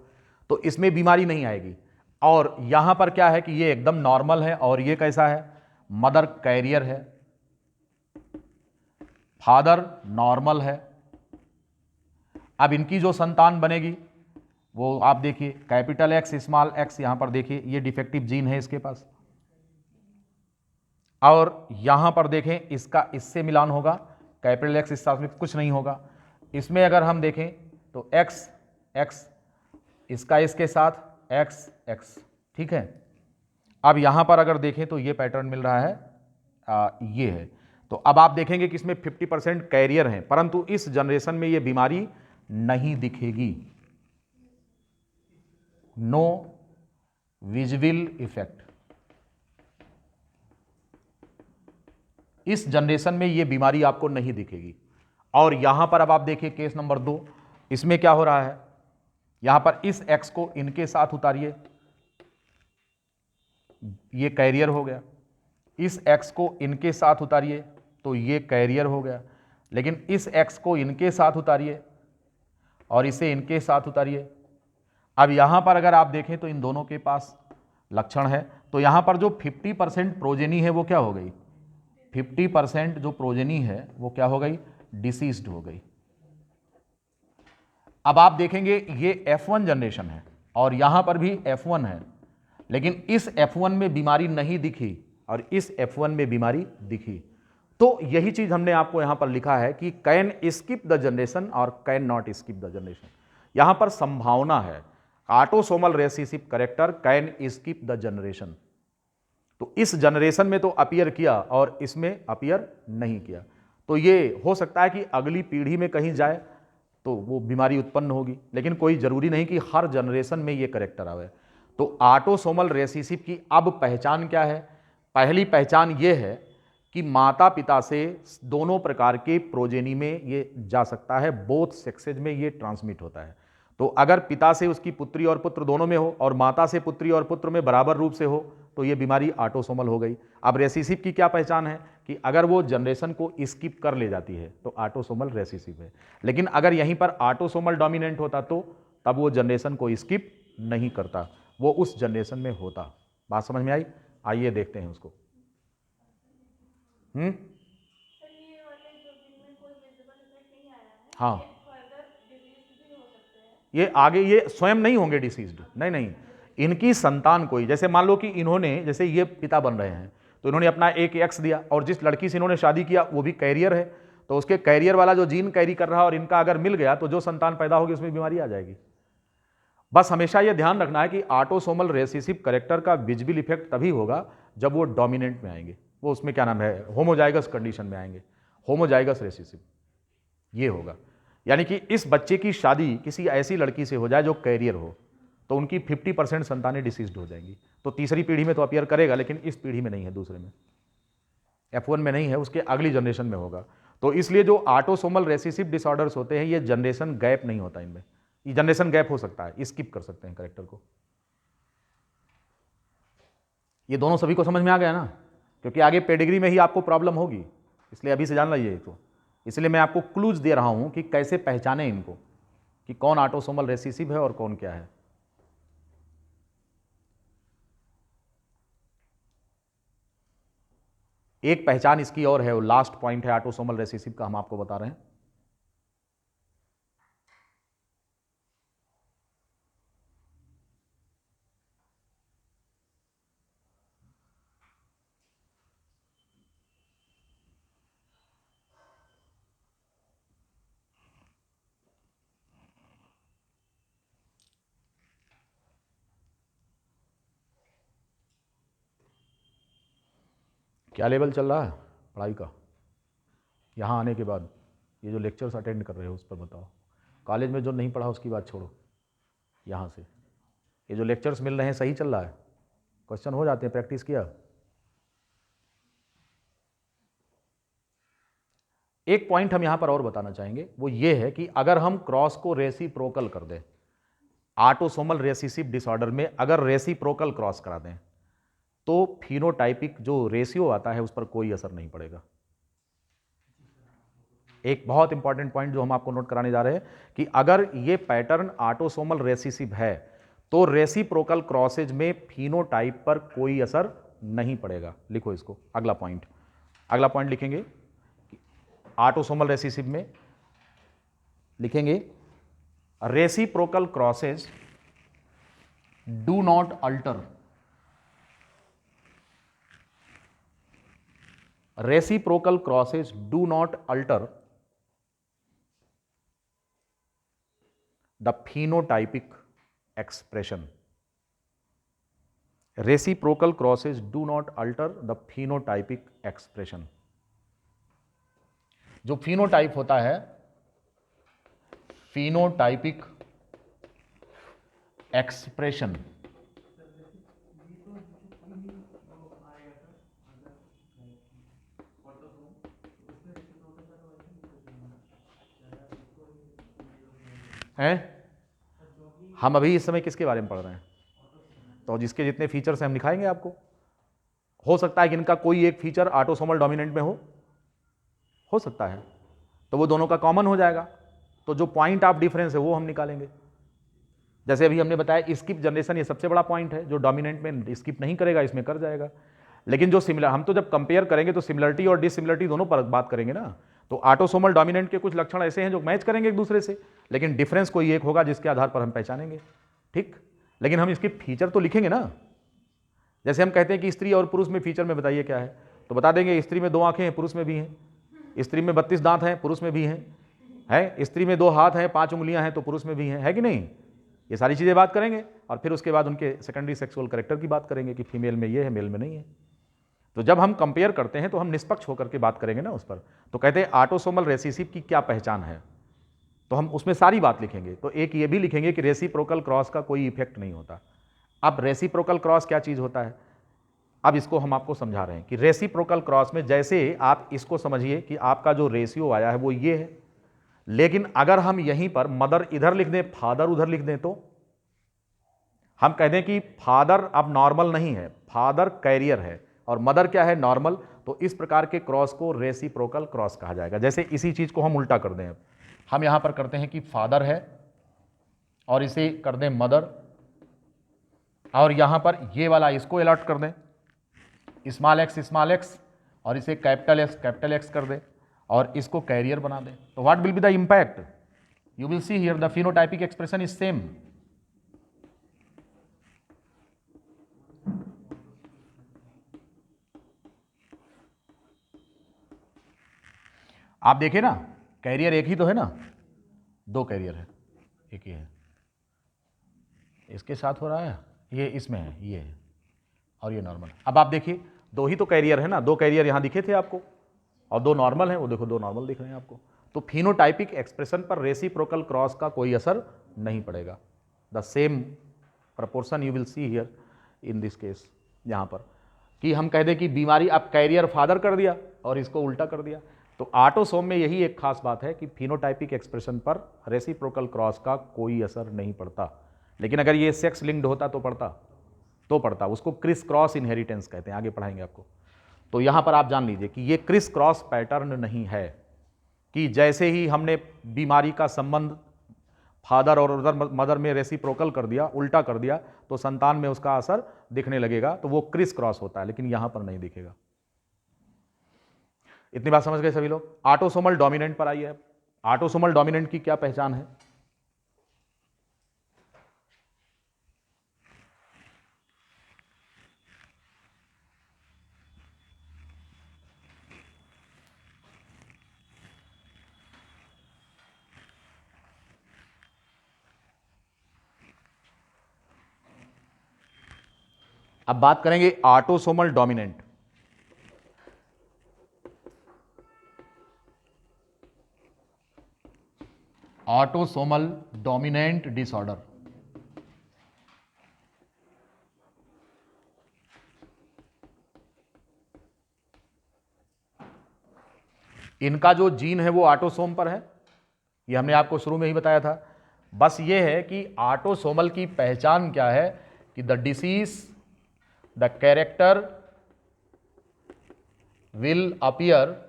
तो इसमें बीमारी नहीं आएगी। और यहां पर क्या है कि ये एकदम नॉर्मल है और ये कैसा है, मदर कैरियर है, फादर नॉर्मल है। अब इनकी जो संतान बनेगी वो आप देखिए, कैपिटल एक्स स्मॉल एक्स, यहां पर देखिए ये डिफेक्टिव जीन है इसके पास, और यहां पर देखें इसका इससे मिलान होगा, कैपिटल एक्स इस साथ में कुछ नहीं होगा। इसमें अगर हम देखें तो एक्स एक्स, इसका इसके साथ एक्स एक्स, ठीक है। अब यहां पर अगर देखें तो ये पैटर्न मिल रहा है, ये है। तो अब आप देखेंगे कि इसमें 50% कैरियर हैं, परंतु इस जनरेशन में ये बीमारी नहीं दिखेगी, नो विजिबल इफेक्ट। इस जनरेशन में ये बीमारी आपको नहीं दिखेगी। और यहां पर अब आप देखिए केस नंबर 2, इसमें क्या हो रहा है, यहां पर इस एक्स को इनके साथ उतारिए, ये कैरियर हो गया, इस एक्स को इनके साथ उतारिए तो ये कैरियर हो गया, लेकिन इस एक्स को इनके साथ उतारिए और इसे इनके साथ उतारिए। अब यहां पर अगर आप देखें तो इन दोनों के पास लक्षण है, तो यहां पर जो 50% प्रोजेनी है वो क्या हो गई, 50% जो प्रोजेनी है वो क्या हो गई, डिसीज्ड हो गई। अब आप देखेंगे ये F1 जनरेशन है और यहां पर भी F1 है, लेकिन इस F1 में बीमारी नहीं दिखी और इस F1 में बीमारी दिखी। तो यही चीज हमने आपको यहां पर लिखा है कि कैन स्किप द जनरेशन और can not skip the generation. यहां पर संभावना है, autosomal recessive character can skip the generation. तो इस जनरेशन में तो अपीयर किया और इसमें अपीयर नहीं किया, तो ये हो सकता है कि अगली पीढ़ी में कहीं जाए तो वो बीमारी उत्पन्न होगी, लेकिन कोई जरूरी नहीं कि हर जनरेशन में ये कैरेक्टर आवे। तो ऑटोसोमल रेसेसिव की अब पहचान क्या है? पहली पहचान ये है कि माता पिता से दोनों प्रकार के प्रोजेनी में ये जा सकता है, बोथ सेक्सेज में ये ट्रांसमिट होता है। तो अगर पिता से उसकी पुत्री और पुत्र दोनों में हो और माता से पुत्री और पुत्र में बराबर रूप से हो तो ये बीमारी ऑटोसोमल हो गई। अब रेसेसिव की क्या पहचान है कि अगर वो जनरेशन को स्किप कर ले जाती है तो ऑटोसोमल रेसेसिव है, लेकिन अगर यहीं पर ऑटोसोमल डोमिनेंट होता तो तब वो जनरेशन को स्किप नहीं करता, वो उस जनरेशन में होता। बात समझ में आई? आइए देखते हैं उसको। हाँ, ये आगे ये स्वयं नहीं होंगे डिसीज्ड, नहीं नहीं, इनकी संतान कोई, जैसे मान लो कि इन्होंने, जैसे ये पिता बन रहे हैं तो इन्होंने अपना एक एक्स दिया और जिस लड़की से इन्होंने शादी किया वो भी कैरियर है, तो उसके कैरियर वाला जो जीन कैरी कर रहा है और इनका अगर मिल गया तो जो संतान पैदा होगी उसमें बीमारी आ जाएगी। बस हमेशा यह ध्यान रखना है कि ऑटोसोमल रेसेसिव कैरेक्टर का विजिबल इफेक्ट तभी होगा जब वो डोमिनेंट में आएंगे, वो उसमें क्या नाम है, होमोजाइगस कंडीशन में आएंगे, होमोजाइगस रेसेसिव ये होगा। यानी कि इस बच्चे की शादी किसी ऐसी लड़की से हो जाए जो कैरियर हो तो उनकी 50% संतानें डिसीज्ड हो जाएंगी। तो तीसरी पीढ़ी में तो अपीयर करेगा, लेकिन इस पीढ़ी में नहीं है, दूसरे में F1 में नहीं है, उसके अगली जनरेशन में होगा। तो इसलिए जो ऑटोसोमल रेसेसिव डिसऑर्डर्स होते हैं ये जनरेशन गैप नहीं होता, इनमें ये जनरेशन गैप हो सकता है, स्किप कर सकते हैं कैरेक्टर को। ये दोनों सभी को समझ में आ गया ना, क्योंकि आगे पेडिग्री में ही आपको प्रॉब्लम होगी, इसलिए अभी से जान लीजिए। तो इसलिए मैं आपको क्लूज दे रहा हूं कि कैसे पहचाने इनको कि कौन ऑटोसोमल रेसेसिव है और कौन क्या है। एक पहचान इसकी और है, वो लास्ट पॉइंट है ऑटोसोमल रेसेसिव का, हम आपको बता रहे हैं। क्या लेवल चल रहा है पढ़ाई का यहाँ आने के बाद? ये जो लेक्चर्स अटेंड कर रहे हो उस पर बताओ। कॉलेज में जो नहीं पढ़ा उसकी बात छोड़ो, यहाँ से ये जो लेक्चर्स मिल रहे हैं सही चल रहा है? क्वेश्चन हो जाते हैं, प्रैक्टिस किया? एक पॉइंट हम यहाँ पर और बताना चाहेंगे, वो ये है कि अगर हम क्रॉस को रेसिप्रोकल कर दें, ऑटोसोमल रेसेसिव डिसऑर्डर में अगर रेसिप्रोकल क्रॉस करा दें तो फिनोटाइपिक जो रेशियो आता है उस पर कोई असर नहीं पड़ेगा। एक बहुत इंपॉर्टेंट पॉइंट जो हम आपको नोट कराने जा रहे हैं कि अगर ये पैटर्न ऑटोसोमल रेसेसिव है तो रेसिप्रोकल क्रॉसेज में फिनोटाइप पर कोई असर नहीं पड़ेगा। लिखो इसको, अगला पॉइंट लिखेंगे ऑटोसोमल रेसेसिव में, लिखेंगे reciprocal crosses do not alter, reciprocal crosses do not alter the phenotypic expression. Reciprocal crosses do not alter the phenotypic expression. जो phenotype होता है, phenotypic expression, है हम अभी इस समय किसके बारे में पढ़ रहे हैं? तो जिसके जितने फीचर्स हैं हम दिखाएंगे आपको। हो सकता है कि इनका कोई एक फीचर ऑटोसोमल डोमिनेंट में हो सकता है, तो वो दोनों का कॉमन हो जाएगा, तो जो पॉइंट ऑफ डिफरेंस है वो हम निकालेंगे। जैसे अभी हमने बताया स्किप जनरेशन, ये सबसे बड़ा पॉइंट है, जो डोमिनेंट में स्किप नहीं करेगा इसमें कर जाएगा। लेकिन जो सिमिलर, हम तो जब कंपेयर करेंगे तो सिमिलरिटी और डिसिमिलरिटी दोनों पर बात करेंगे ना। तो ऑटोसोमल डोमिनेंट के कुछ लक्षण ऐसे हैं जो मैच करेंगे एक दूसरे से, लेकिन डिफरेंस कोई एक होगा जिसके आधार पर हम पहचानेंगे, ठीक। लेकिन हम इसके फीचर तो लिखेंगे ना। जैसे हम कहते हैं कि स्त्री और पुरुष में फीचर में बताइए क्या है, तो बता देंगे स्त्री में 2 आंखें हैं, पुरुष में भी हैं। स्त्री में 32 दांत हैं, पुरुष में भी हैं। है स्त्री में 2 हाथ हैं, 5 उंगलियां हैं, तो पुरुष में भी हैं, है कि नहीं? ये सारी चीज़ें बात करेंगे और फिर उसके बाद उनके सेकेंडरी सेक्सुअल कैरेक्टर की बात करेंगे कि फीमेल में ये है, मेल में नहीं है। तो जब हम कंपेयर करते हैं तो हम निष्पक्ष होकर के बात करेंगे ना उस पर। तो कहते हैं ऑटोसोमल रेसिसिव की क्या पहचान है, तो हम उसमें सारी बात लिखेंगे। तो एक ये भी लिखेंगे कि रेसिप्रोकल क्रॉस का कोई इफेक्ट नहीं होता। अब रेसिप्रोकल क्रॉस क्या चीज़ होता है, अब इसको हम आपको समझा रहे हैं कि रेसिप्रोकल क्रॉस में जैसे आप इसको समझिए कि आपका जो रेशियो आया है वो ये है, लेकिन अगर हम यहीं पर मदर इधर लिख दें, फादर उधर लिख दें, तो हम कह दें कि फादर अब नॉर्मल नहीं है, फादर कैरियर है और मदर क्या है, नॉर्मल, तो इस प्रकार के क्रॉस को रेसिप्रोकल क्रॉस कहा जाएगा। जैसे इसी चीज को हम उल्टा कर दें, अब हम यहां पर करते हैं कि फादर है और इसे कर दें मदर, और यहां पर ये वाला इसको अलर्ट कर दें स्मॉल एक्स और इसे कैपिटल एक्स कर दें और इसको कैरियर बना दें। तो what will be the impact, you will see here the phenotypic expression is same. आप देखिए ना, कैरियर एक ही तो है ना, दो कैरियर है, एक ही है, इसके साथ हो रहा है, ये इसमें है, ये है और ये नॉर्मल। अब आप देखिए दो ही तो कैरियर है ना, दो कैरियर यहां दिखे थे आपको और दो नॉर्मल हैं, वो देखो दो नॉर्मल दिख रहे हैं आपको। तो फिनोटाइपिक एक्सप्रेशन पर रेसिप्रोकल क्रॉस का कोई असर नहीं पड़ेगा। The same proportion you will see here in this case, यहां पर कि हम कह दें कि बीमारी, अब कैरियर फादर कर दिया और इसको उल्टा कर दिया। तो ऑटोसोम में यही एक खास बात है कि फिनोटाइपिक एक्सप्रेशन पर रेसिप्रोकल क्रॉस का कोई असर नहीं पड़ता, लेकिन अगर ये सेक्स लिंक्ड होता तो पड़ता। उसको क्रिस क्रॉस इनहेरिटेंस कहते हैं, आगे पढ़ाएंगे आपको। तो यहां पर आप जान लीजिए कि ये क्रिस क्रॉस पैटर्न नहीं है कि जैसे ही हमने बीमारी का संबंध फादर और उधर मदर में रेसिप्रोकल कर दिया, उल्टा कर दिया, तो संतान में उसका असर दिखने लगेगा, तो वो क्रिस क्रॉस होता है, लेकिन यहां पर नहीं दिखेगा। इतनी बात समझ गए सभी लोग। ऑटोसोमल डोमिनेंट पर आइए। ऑटोसोमल डोमिनेंट की क्या पहचान है, अब बात करेंगे autosomal dominant. Autosomal dominant disorder, इनका जो जीन है वो ऑटोसोम पर है, ये हमने आपको शुरू में ही बताया था। बस ये है कि ऑटोसोमल की पहचान क्या है कि the disease, the character will appear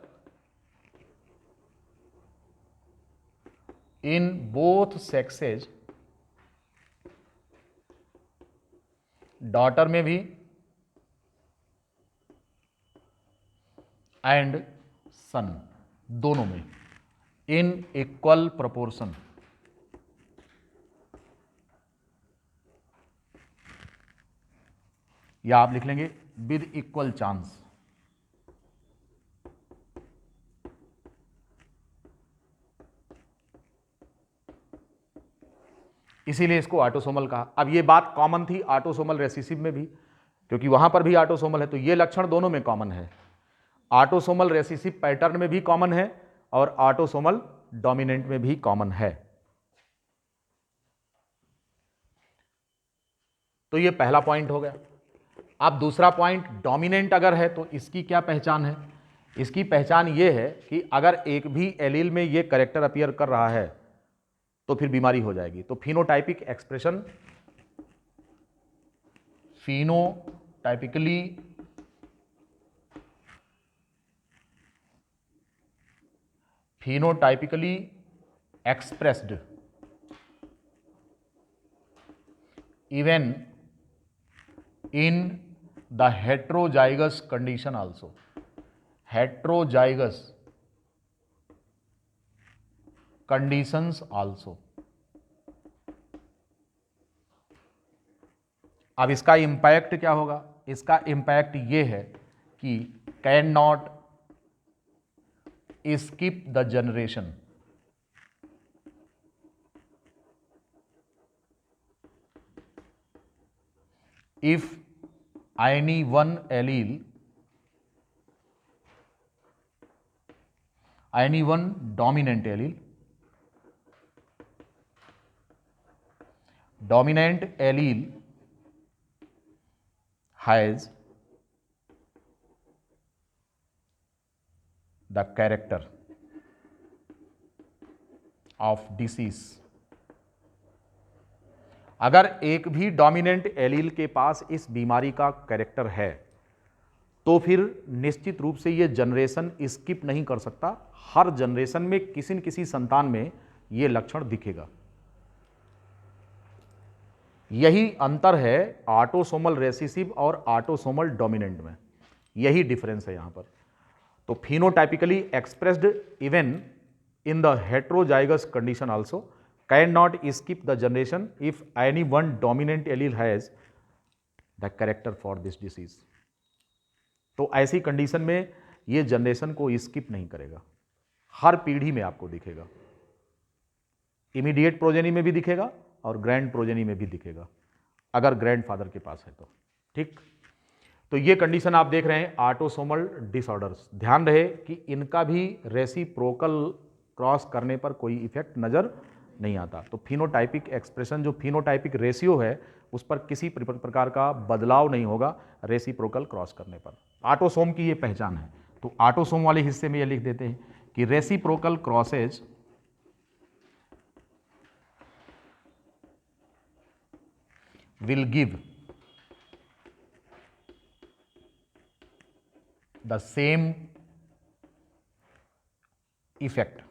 in both sexes, daughter में भी एंड सन, दोनों में, इन इक्वल प्रोपोर्शन। या आप लिख लेंगे विद इक्वल चांस। इसीलिए इसको ऑटोसोमल कहा। अब ये बात कॉमन थी ऑटोसोमल रेसिसिव में भी, क्योंकि वहां पर भी ऑटोसोमल है, तो ये लक्षण दोनों में कॉमन है। ऑटोसोमल रेसिसिव पैटर्न में भी कॉमन है और ऑटोसोमल डोमिनेंट में भी कॉमन है। तो ये पहला पॉइंट हो गया। अब दूसरा पॉइंट, डोमिनेंट अगर है तो इसकी क्या पहचान है। इसकी पहचान ये है कि अगर एक भी एलील में ये कैरेक्टर अपीयर कर रहा है तो फिर बीमारी हो जाएगी। तो phenotypic expression, phenotypically expressed even in the heterozygous condition also, heterozygous conditions also. अब इसका इंपैक्ट क्या होगा, इसका इंपैक्ट ये है कि can not skip the generation, if any one allele, any one dominant allele has the character of disease, अगर एक भी डोमिनेंट एलील के पास इस बीमारी का कैरेक्टर है तो फिर निश्चित रूप से ये जनरेशन स्किप नहीं कर सकता, हर जनरेशन में किसी न किसी संतान में ये लक्षण दिखेगा। यही अंतर है ऑटोसोमल रेसेसिव और ऑटोसोमल डोमिनेंट में, यही डिफरेंस है यहां पर। तो phenotypically expressed even in the heterozygous condition also can not skip the generation if any one dominant allele has the character for this disease. तो ऐसी कंडीशन में ये जनरेशन को स्किप नहीं करेगा, हर पीढ़ी में आपको दिखेगा, इमीडिएट प्रोजेनी में भी दिखेगा और ग्रैंड प्रोजेनी में भी दिखेगा, अगर ग्रैंडफादर के पास है तो। ठीक, तो ये कंडीशन आप देख रहे हैं ऑटोसोमल डिसऑर्डर्स। ध्यान रहे कि इनका भी रेसिप्रोकल क्रॉस करने पर कोई इफेक्ट नजर नहीं आता। तो फिनोटाइपिक एक्सप्रेशन, जो फिनोटाइपिक रेशियो है, उस पर किसी प्रकार का बदलाव नहीं होगा रेसिप्रोकल क्रॉस करने पर। ऑटोसोम की ये पहचान है। तो ऑटोसोम वाले हिस्से में ये लिख देते हैं कि reciprocal crosses will give the same effect।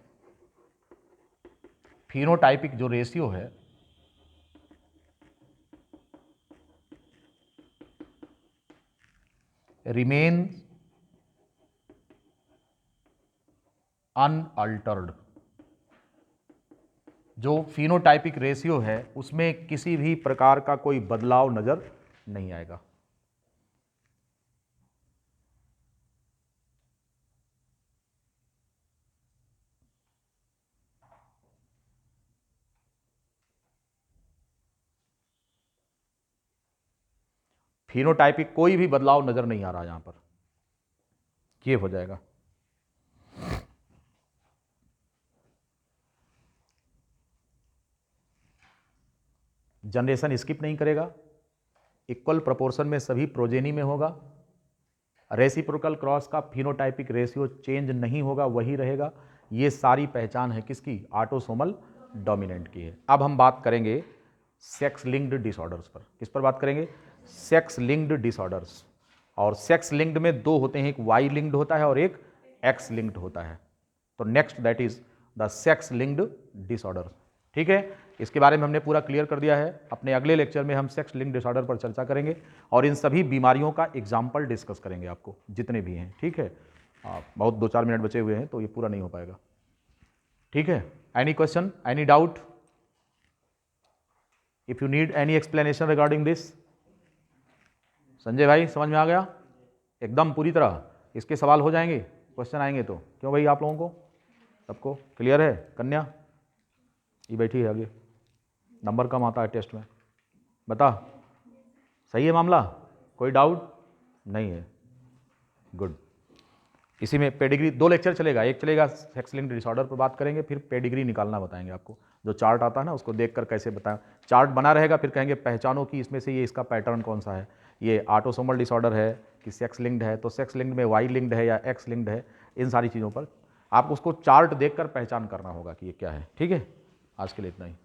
Phenotypic जो रेशियो है remains unaltered। जो फिनोटाइपिक रेशियो है उसमें किसी भी प्रकार का कोई बदलाव नजर नहीं आएगा। फिनोटाइपिक कोई भी बदलाव नजर नहीं आ रहा यहां पर, ये हो जाएगा। जनरेशन स्किप नहीं करेगा, इक्वल प्रोपोर्शन में सभी प्रोजेनी में होगा, रेसिप्रोकल क्रॉस का फिनोटाइपिक रेशियो चेंज नहीं होगा, वही रहेगा। ये सारी पहचान है किसकी? ऑटोसोमल डोमिनेंट की है। अब हम बात करेंगे सेक्स लिंक्ड डिसऑर्डर्स पर। किस पर बात करेंगे? Sex linked disorders. और सेक्स लिंक्ड में दो होते हैं, एक वाई लिंक्ड होता है और एक एक्स लिंक्ड होता है। तो next that is the sex linked disorder. ठीक है, इसके बारे में हमने पूरा क्लियर कर दिया है। अपने अगले लेक्चर में हम सेक्स लिंक्ड डिसऑर्डर पर चर्चा करेंगे और इन सभी बीमारियों का एग्जाम्पल डिस्कस करेंगे आपको, जितने भी हैं। ठीक है, बहुत 2-4 मिनट बचे हुए हैं तो ये पूरा नहीं हो पाएगा। ठीक है, any question, any doubt? If you need any explanation regarding this? Sanjay भाई समझ में आ गया एकदम पूरी तरह? इसके सवाल हो जाएंगे, क्वेश्चन आएंगे तो? क्यों भाई, आप लोगों को सबको क्लियर है? कन्या ये बैठी है आगे, नंबर कम आता है टेस्ट में, बता सही है मामला? कोई डाउट नहीं है? गुड। इसी में पेडिग्री 2 लेक्चर चलेगा, एक चलेगा सेक्स लिंक्ड डिसऑर्डर पर बात करेंगे, फिर पेडिग्री निकालना बताएंगे आपको। जो चार्ट आता है ना उसको देखकर कैसे बताएं, चार्ट बना रहेगा, फिर कहेंगे पहचानो कि इसमें से ये इसका पैटर्न कौन सा है, ये ऑटोसोमल डिसऑर्डर है कि सेक्स लिंक्ड है, तो सेक्स लिंक्ड में वाई लिंक्ड है या एक्स लिंक्ड है, इन सारी चीज़ों पर आपको उसको चार्ट देखकर पहचान करना होगा कि ये क्या है। ठीक है, आज के लिए इतना ही।